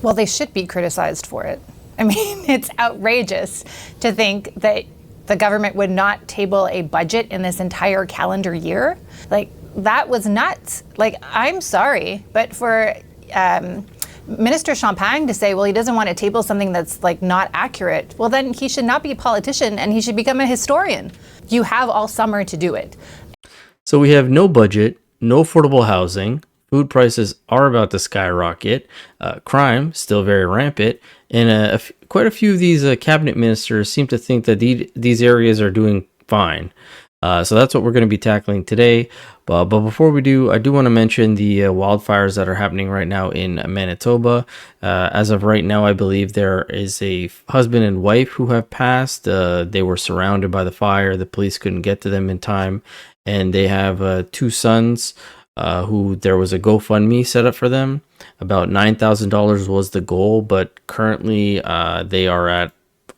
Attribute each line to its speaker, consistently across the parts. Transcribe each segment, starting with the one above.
Speaker 1: Well, they should be criticized for it. I mean, it's outrageous to think that the government would not table a budget in this entire calendar year. Like, that was nuts. Like, I'm sorry, but for Minister Champagne to say, well, he doesn't want to table something that's like not accurate, well, then he should not be a politician and he should become a historian. You have all summer to do it.
Speaker 2: So we have no budget, no affordable housing, food prices are about to skyrocket, crime still very rampant, and quite a few of these cabinet ministers seem to think that these areas are doing fine. So that's what we're going to be tackling today. But before we do, I do want to mention the wildfires that are happening right now in Manitoba. As of right now, I believe there is a husband and wife who have passed. They were surrounded by the fire. The police couldn't get to them in time. And they have 2 sons who there was a GoFundMe set up for them. About $9,000 was the goal, but currently they are at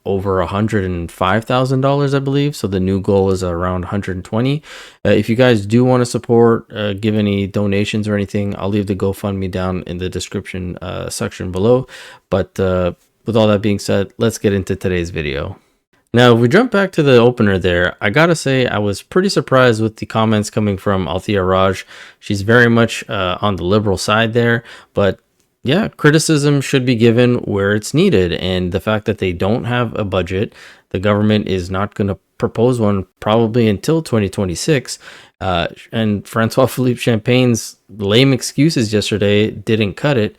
Speaker 2: over $105,000, I believe. So the new goal is around 120. If you guys do want to support, give any donations or anything, I'll leave the GoFundMe down in the description section below. But with all that being said, let's get into today's video. Now, if we jump back to the opener there, I gotta say I was pretty surprised with the comments coming from Althea Raj. She's very much on the Liberal side there, but yeah, criticism should be given where it's needed. And the fact that they don't have a budget, the government is not going to propose one probably until 2026. And Francois-Philippe Champagne's lame excuses yesterday didn't cut it.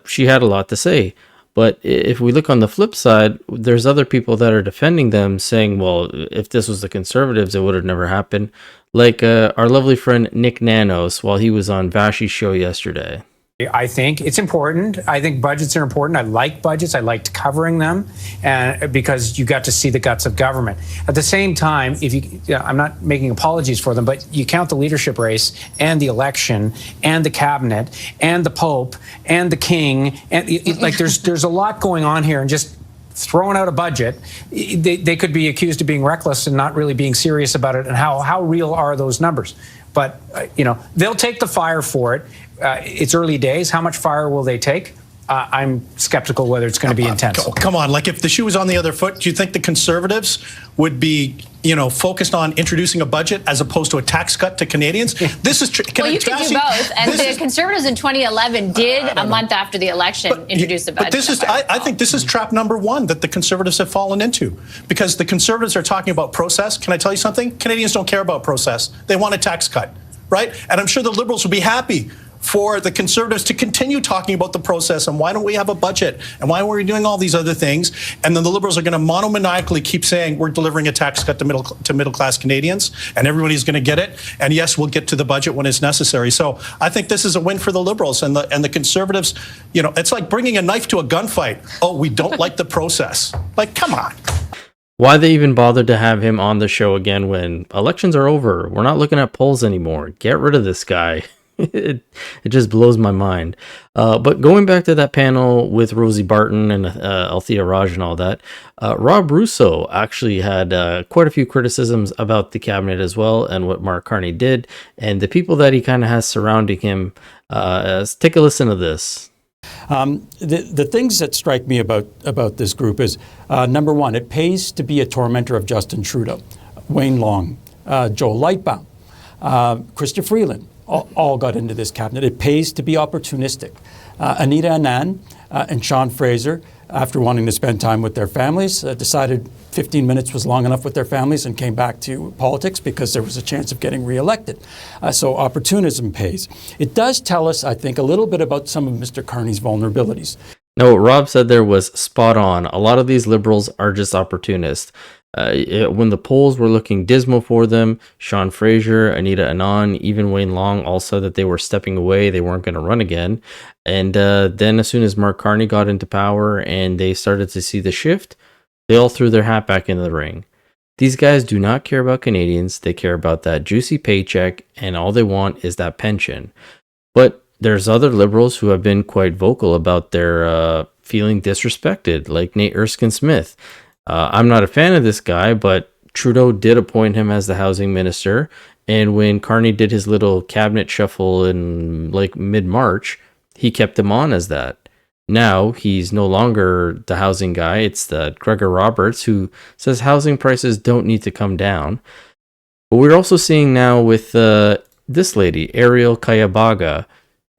Speaker 2: She had a lot to say. But if we look on the flip side, there's other people that are defending them, saying, well, if this was the Conservatives, it would have never happened. Like our lovely friend Nick Nanos, while he was on Vashi's show yesterday.
Speaker 3: I think it's important. I think budgets are important. I like budgets. I liked covering them, and because you got to see the guts of government. At the same time, I'm not making apologies for them, but you count the leadership race and the election and the cabinet and the Pope and the King, and like there's a lot going on here, and just throwing out a budget, they could be accused of being reckless and not really being serious about it. And how real are those numbers? But they'll take the fire for it. It's early days. How much fire will they take? I'm skeptical whether it's going to be intense.
Speaker 4: Come on, like if the shoe was on the other foot, do you think the Conservatives would be, focused on introducing a budget as opposed to a tax cut to Canadians? This is
Speaker 5: well, you could do both. And the Conservatives in 2011 did a month after the election introduce a budget.
Speaker 4: But this is, I think this is trap number 1 that the Conservatives have fallen into, because the Conservatives are talking about process. Can I tell you something? Canadians don't care about process. They want a tax cut, right? And I'm sure the Liberals would be happy for the Conservatives to continue talking about the process and why don't we have a budget and why are we doing all these other things, and then the Liberals are going to monomaniacally keep saying we're delivering a tax cut to middle class Canadians and everybody's going to get it, and yes, we'll get to the budget when it's necessary. So I think this is a win for the Liberals, and the Conservatives. It's like bringing a knife to a gunfight. Oh, we don't like the process. Like, come on.
Speaker 2: Why they even bothered to have him on the show again when elections are over? We're not looking at polls anymore. Get rid of this guy. It just blows my mind. But going back to that panel with Rosie Barton and Althea Raj and all that, Rob Russo actually had quite a few criticisms about the cabinet as well and what Mark Carney did and the people that he kind of has surrounding him. Take a listen to this.
Speaker 6: The things that strike me about this group is, number 1, it pays to be a tormentor of Justin Trudeau. Wayne Long, Joel Lightbaum, Chrystia Freeland. All got into this cabinet. It pays to be opportunistic. Anita Anand and Sean Fraser, after wanting to spend time with their families, decided 15 minutes was long enough with their families and came back to politics because there was a chance of getting reelected. So opportunism pays. It does tell us, I think, a little bit about some of Mr. Carney's vulnerabilities.
Speaker 2: No, what Rob said there was spot on. A lot of these Liberals are just opportunists. When the polls were looking dismal for them, Sean Fraser, Anita Anand, even Wayne Long all said that they were stepping away, they weren't going to run again. And then as soon as Mark Carney got into power and they started to see the shift, they all threw their hat back into the ring. These guys do not care about Canadians. They care about that juicy paycheck, and all they want is that pension. But there's other Liberals who have been quite vocal about their feeling disrespected, like Nate Erskine-Smith. I'm not a fan of this guy, but Trudeau did appoint him as the housing minister. And when Carney did his little cabinet shuffle in like mid-March, he kept him on as that. Now he's no longer the housing guy. It's the Gregor Roberts who says housing prices don't need to come down. But we're also seeing now with this lady, Ariel Kayabaga,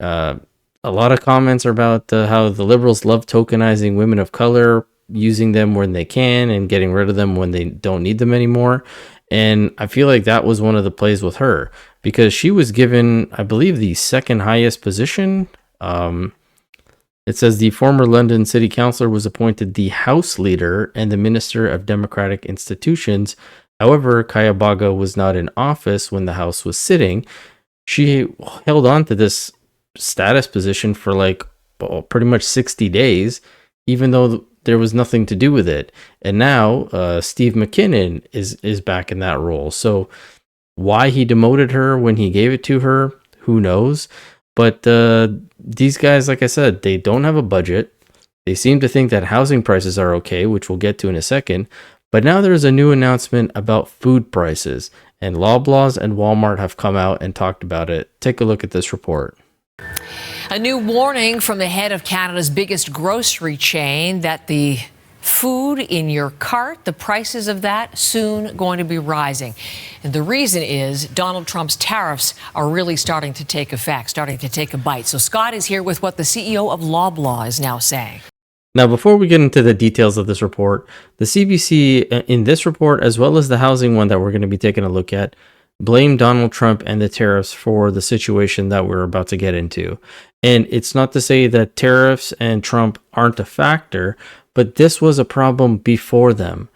Speaker 2: a lot of comments are about how the Liberals love tokenizing women of color, using them when they can and getting rid of them when they don't need them anymore. And I feel like that was one of the plays with her because she was given, I believe, the second highest position. It says the former London city councillor was appointed the House Leader and the Minister of Democratic Institutions. However, Kayabaga was not in office when the House was sitting. She held on to this status position for pretty much 60 days, even though there was nothing to do with it. And now Steve McKinnon is back in that role. So why he demoted her when he gave it to her, who knows? But these guys, like I said, they don't have a budget. They seem to think that housing prices are okay, which we'll get to in a second. But now there's a new announcement about food prices, and Loblaws and Walmart have come out and talked about it. Take a look at this report.
Speaker 7: A new warning from the head of Canada's biggest grocery chain that the food in your cart, the prices of that soon going to be rising. And the reason is Donald Trump's tariffs are really starting to take effect, starting to take a bite. So Scott is here with what the CEO of Loblaw is now saying.
Speaker 2: Now, before we get into the details of this report, the CBC in this report, as well as the housing one that we're going to be taking a look at, blame Donald Trump and the tariffs for the situation that we're about to get into. And it's not to say that tariffs and Trump aren't a factor, but this was a problem before them.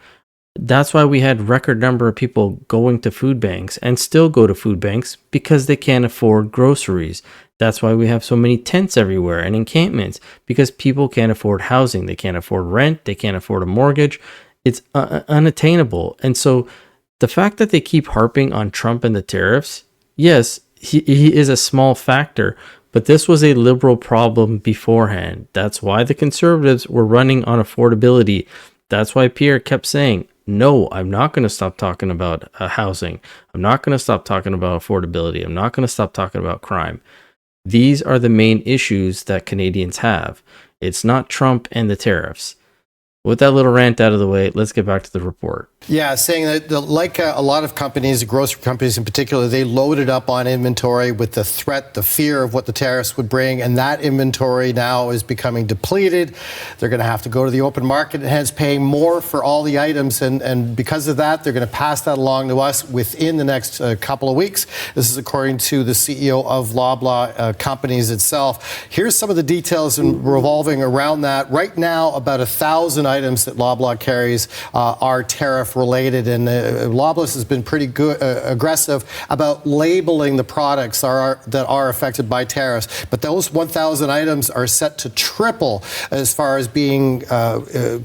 Speaker 2: That's why we had record number of people going to food banks and still go to food banks because they can't afford groceries. That's why we have so many tents everywhere and encampments, because people can't afford housing. They can't afford rent. They can't afford a mortgage. It's unattainable. And so the fact that they keep harping on Trump and the tariffs, yes, he is a small factor, but this was a Liberal problem beforehand. That's why the Conservatives were running on affordability. That's why Pierre kept saying, no, I'm not going to stop talking about housing. I'm not going to stop talking about affordability. I'm not going to stop talking about crime. These are the main issues that Canadians have. It's not Trump and the tariffs. With that little rant out of the way, let's get back to the report.
Speaker 8: Yeah, saying that like a lot of companies, grocery companies in particular, they loaded up on inventory with the threat, the fear of what the tariffs would bring, and that inventory now is becoming depleted. They're going to have to go to the open market and hence paying more for all the items, and because of that, they're going to pass that along to us within the next couple of weeks. This is according to the CEO of Loblaw Companies itself. Here's some of the details revolving around that. Right now, about 1,000 items that Loblaw carries are tariff related, and Loblaws has been pretty good, aggressive about labeling the products that are affected by tariffs. But those 1,000 items are set to triple as far as being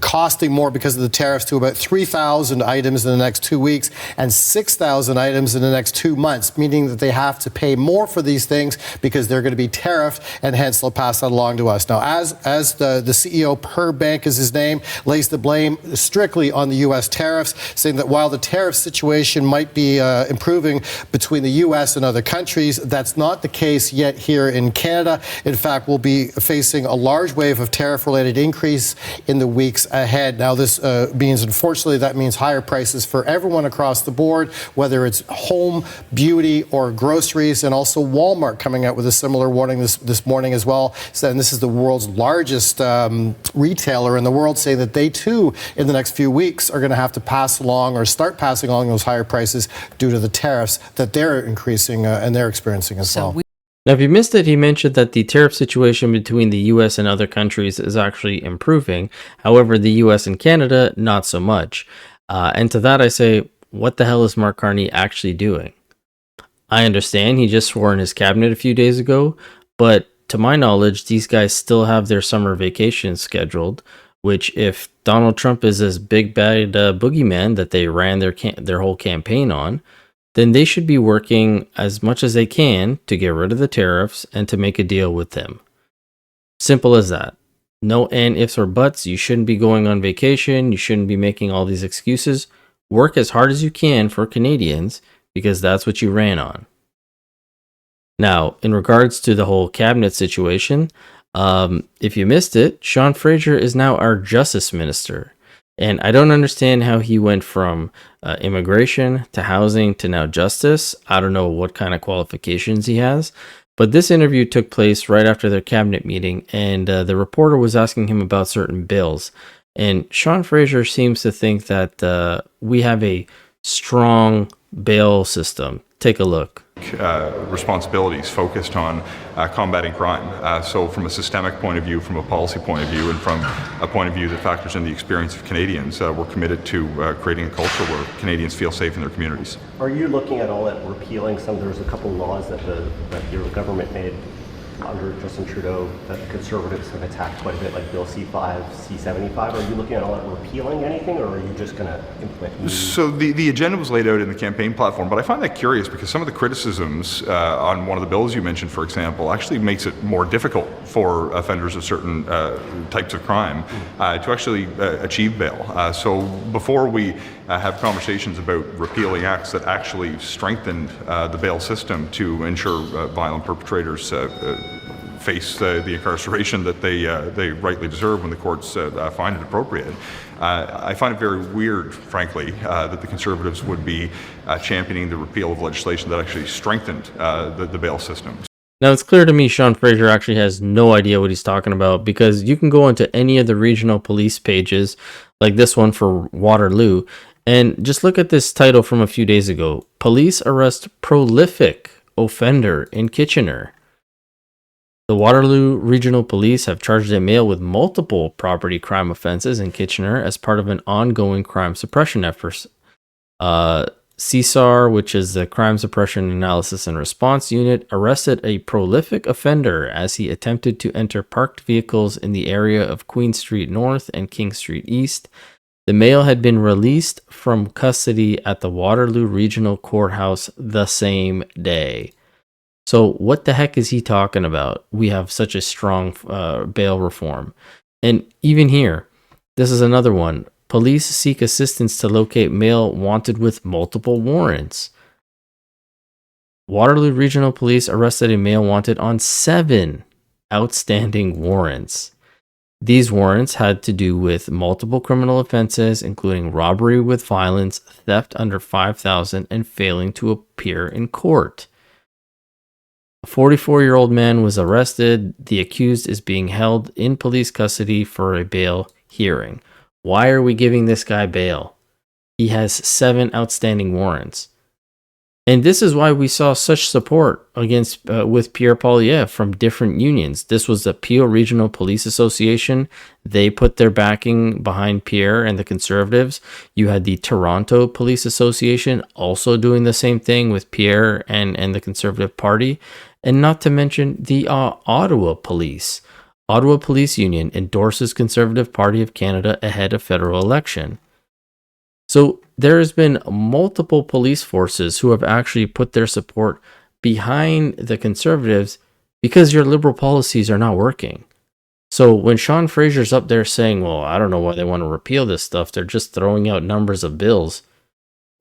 Speaker 8: costing more because of the tariffs, to about 3,000 items in the next 2 weeks and 6,000 items in the next 2 months, meaning that they have to pay more for these things because they're going to be tariffed, and hence they'll pass that along to us. Now, as the CEO, Per Bank is his name, lays the blame strictly on the U.S. tariffs, saying that while the tariff situation might be improving between the U.S. and other countries, that's not the case yet here in Canada. In fact, we'll be facing a large wave of tariff-related increase in the weeks ahead. Now, this means, unfortunately, that means higher prices for everyone across the board, whether it's home, beauty, or groceries, and also Walmart coming out with a similar warning this morning as well. And this is the world's largest retailer in the world, saying that they too, in the next few weeks, are going to have to pass along or start passing along those higher prices due to the tariffs that they're increasing and they're experiencing as well.
Speaker 2: Now, if you missed it, he mentioned that the tariff situation between the U.S. and other countries is actually improving. However, the U.S. and Canada, not so much. And to that I say, what the hell is Mark Carney actually doing? I understand he just swore in his cabinet a few days ago, but to my knowledge, these guys still have their summer vacations scheduled, which if Donald Trump is this big bad boogeyman that they ran their whole campaign on, then they should be working as much as they can to get rid of the tariffs and to make a deal with them. Simple as that. No and ifs or buts. You shouldn't be going on vacation. You shouldn't be making all these excuses. Work as hard as you can for Canadians because that's what you ran on. Now, in regards to the whole cabinet situation, If you missed it, Sean Fraser is now our justice minister. And I don't understand how he went from immigration to housing to now justice. I don't know what kind of qualifications he has. But this interview took place right after their cabinet meeting, and the reporter was asking him about certain bills. And Sean Fraser seems to think that we have a strong bail system. Take a look.
Speaker 9: Responsibilities focused on combating crime. So from a systemic point of view, from a policy point of view, and from a point of view that factors in the experience of Canadians, we're committed to creating a culture where Canadians feel safe in their communities.
Speaker 10: Are you looking at all at repealing some? There's a couple laws that your government made under Justin Trudeau that the Conservatives have attacked quite a bit, like Bill C5, C75. Are you looking at all at repealing anything, or are you just going to implement?
Speaker 9: So the agenda was laid out in the campaign platform, but I find that curious because some of the criticisms on one of the bills you mentioned, for example, actually makes it more difficult for offenders of certain types of crime to actually achieve bail. So before we have conversations about repealing acts that actually strengthened the bail system to ensure violent perpetrators face the incarceration that they rightly deserve when the courts find it appropriate. I find it very weird, frankly, that the Conservatives would be championing the repeal of legislation that actually strengthened the bail system.
Speaker 2: Now, it's clear to me Sean Fraser actually has no idea what he's talking about, because you can go into any of the regional police pages, like this one for Waterloo, and just look at this title from a few days ago. Police arrest prolific offender in Kitchener. The Waterloo Regional Police have charged a male with multiple property crime offenses in Kitchener as part of an ongoing crime suppression efforts. CSAR, which is the Crime Suppression Analysis and Response Unit, arrested a prolific offender as he attempted to enter parked vehicles in the area of Queen Street North and King Street East. The male had been released from custody at the Waterloo Regional Courthouse the same day. So what the heck is he talking about? We have such a strong bail reform. And even here, this is another one. Police seek assistance to locate male wanted with multiple warrants. Waterloo Regional Police arrested a male wanted on 7 outstanding warrants. These warrants had to do with multiple criminal offenses, including robbery with violence, theft under $5,000, and failing to appear in court. A 44-year-old man was arrested. The accused is being held in police custody for a bail hearing. Why are we giving this guy bail? He has 7 outstanding warrants. And this is why we saw such support against with Pierre Poilievre from different unions. This was the Peel Regional Police Association. They put their backing behind Pierre and the Conservatives. You had the Toronto Police Association also doing the same thing with Pierre and the Conservative Party. And not to mention the Ottawa Police. Ottawa Police Union endorses Conservative Party of Canada ahead of federal election. So there has been multiple police forces who have actually put their support behind the Conservatives because your liberal policies are not working. So when Sean Fraser's up there saying, well, I don't know why they want to repeal this stuff, they're just throwing out numbers of bills.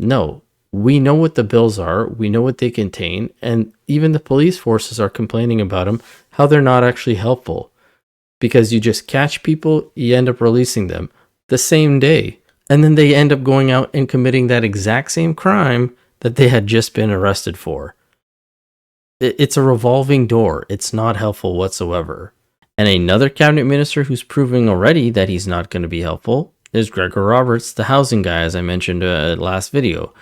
Speaker 2: No, we know what the bills are, we know what they contain, and even the police forces are complaining about them, how they're not actually helpful. Because you just catch people, you end up releasing them the same day. And then they end up going out and committing that exact same crime that they had just been arrested for. It's a revolving door. It's not helpful whatsoever. And another cabinet minister who's proving already that he's not going to be helpful is Gregor Roberts, the housing guy, as I mentioned last video.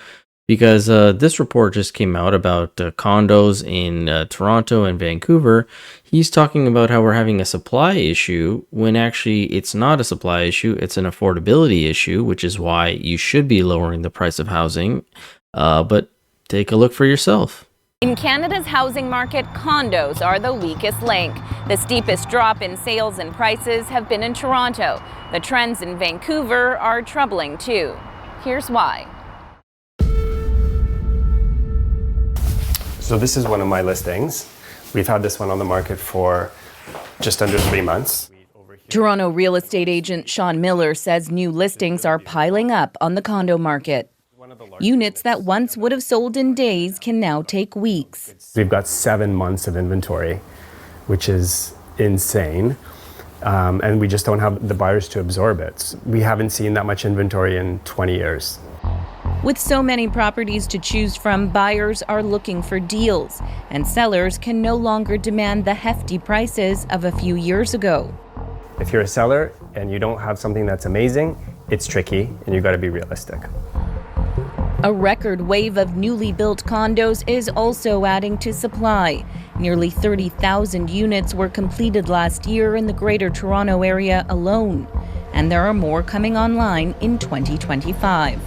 Speaker 2: Because this report just came out about condos in Toronto and Vancouver. He's talking about how we're having a supply issue when actually it's not a supply issue, it's an affordability issue, which is why you should be lowering the price of housing. But take a look for yourself.
Speaker 11: In Canada's housing market, condos are the weakest link. The steepest drop in sales and prices have been in Toronto. The trends in Vancouver are troubling too. Here's why.
Speaker 10: So this is one of my listings. We've had this one on the market for just under 3 months.
Speaker 11: Toronto real estate agent Sean Miller says new listings are piling up on the condo market. Units that once would have sold in days can now take weeks.
Speaker 10: We've got 7 months of inventory, which is
Speaker 12: insane. And we just don't have the buyers to absorb it. We haven't seen that much inventory in 20 years.
Speaker 11: With so many properties to choose from, buyers are looking for deals, and sellers can no longer demand the hefty prices of a few years ago.
Speaker 12: If you're a seller and you don't have something that's amazing, it's tricky, and you've got to be realistic.
Speaker 11: A record wave of newly built condos is also adding to supply. Nearly 30,000 units were completed last year in the Greater Toronto Area alone, and there are more coming online in 2025.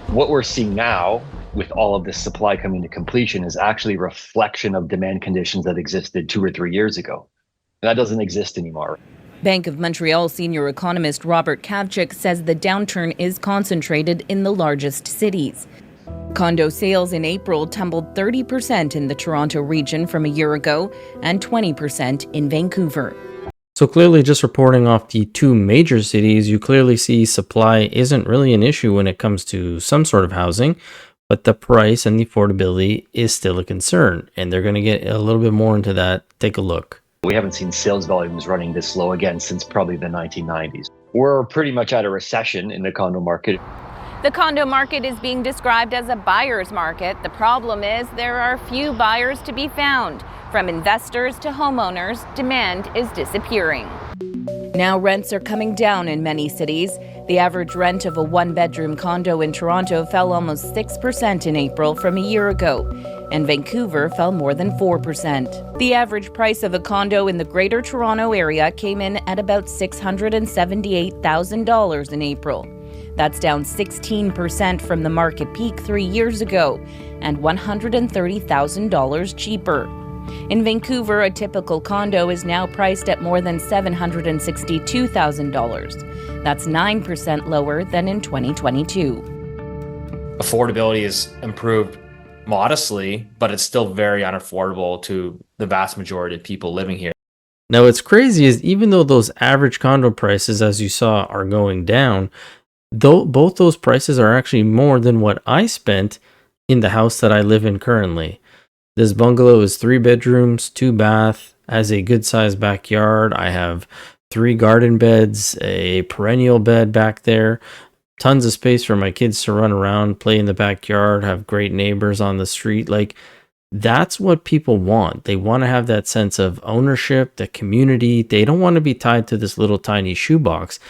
Speaker 13: What we're seeing now with all of this supply coming to completion is actually a reflection of demand conditions that existed 2 or 3 years ago. And that doesn't exist anymore.
Speaker 11: Bank of Montreal senior economist Robert Kavchuk says the downturn is concentrated in the largest cities. Condo sales in April tumbled 30% in the Toronto region from a year ago and 20% in Vancouver.
Speaker 2: So clearly, just reporting off the two major cities, you clearly see supply isn't really an issue when it comes to some sort of housing, but the price and the affordability is still a concern. And they're going to get a little bit more into that. Take a look.
Speaker 13: We haven't seen sales volumes running this low again since probably the 1990s. We're pretty much at a recession in the condo market.
Speaker 11: The condo market is being described as a buyer's market. The problem is there are few buyers to be found. From investors to homeowners, demand is disappearing. Now rents are coming down in many cities. The average rent of a one-bedroom condo in Toronto fell almost 6% in April from a year ago, and Vancouver fell more than 4%. The average price of a condo in the Greater Toronto Area came in at about $678,000 in April. That's down 16% from the market peak 3 years ago, and $130,000 cheaper. In Vancouver, a typical condo is now priced at more than $762,000. That's 9% lower than in 2022.
Speaker 14: Affordability is improved modestly, but it's still very unaffordable to the vast majority of people living here.
Speaker 2: Now, what's crazy is even though those average condo prices, as you saw, are going down, though both those prices are actually more than what I spent in the house that I live in currently. This bungalow is 3 bedrooms, 2 bath, has a good sized backyard. I have 3 garden beds, a perennial bed back there, tons of space for my kids to run around, play in the backyard, have great neighbors on the street. Like, that's what people want. They want to have that sense of ownership, the community. They don't want to be tied to this little tiny shoebox.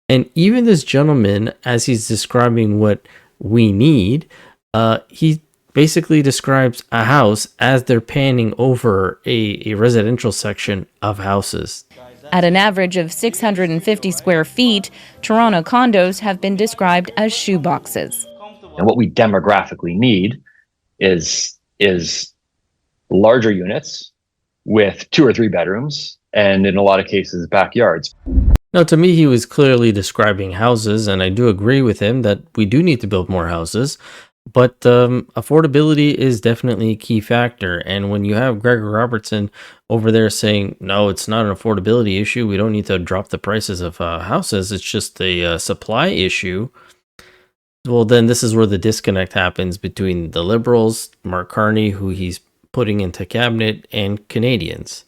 Speaker 2: And even this gentleman, as he's describing what we need, he basically describes a house as they're panning over a residential section of houses.
Speaker 11: At an average of 650 square feet, Toronto condos have been described as shoeboxes.
Speaker 13: And what we demographically need is larger units with 2 or 3 bedrooms, and in a lot of cases, backyards.
Speaker 2: Now, to me, he was clearly describing houses, and I do agree with him that we do need to build more houses. But affordability is definitely a key factor. And when you have Gregor Robertson over there saying, no, it's not an affordability issue, we don't need to drop the prices of houses, it's just a supply issue. Well, then this is where the disconnect happens between the Liberals, Mark Carney, who he's putting into cabinet, and Canadians.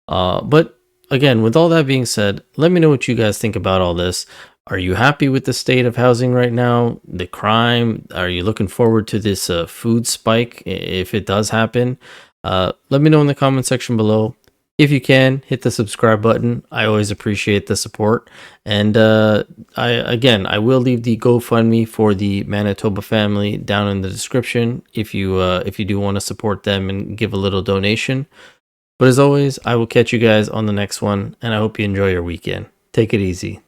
Speaker 2: But again, with all that being said, let me know what you guys think about all this. Are you happy with the state of housing right now? The crime? Are you looking forward to this food spike if it does happen? Let me know in the comment section below. If you can, hit the subscribe button. I always appreciate the support. And I will leave the GoFundMe for the Manitoba family down in the description if you do want to support them and give a little donation. But as always, I will catch you guys on the next one, and I hope you enjoy your weekend. Take it easy.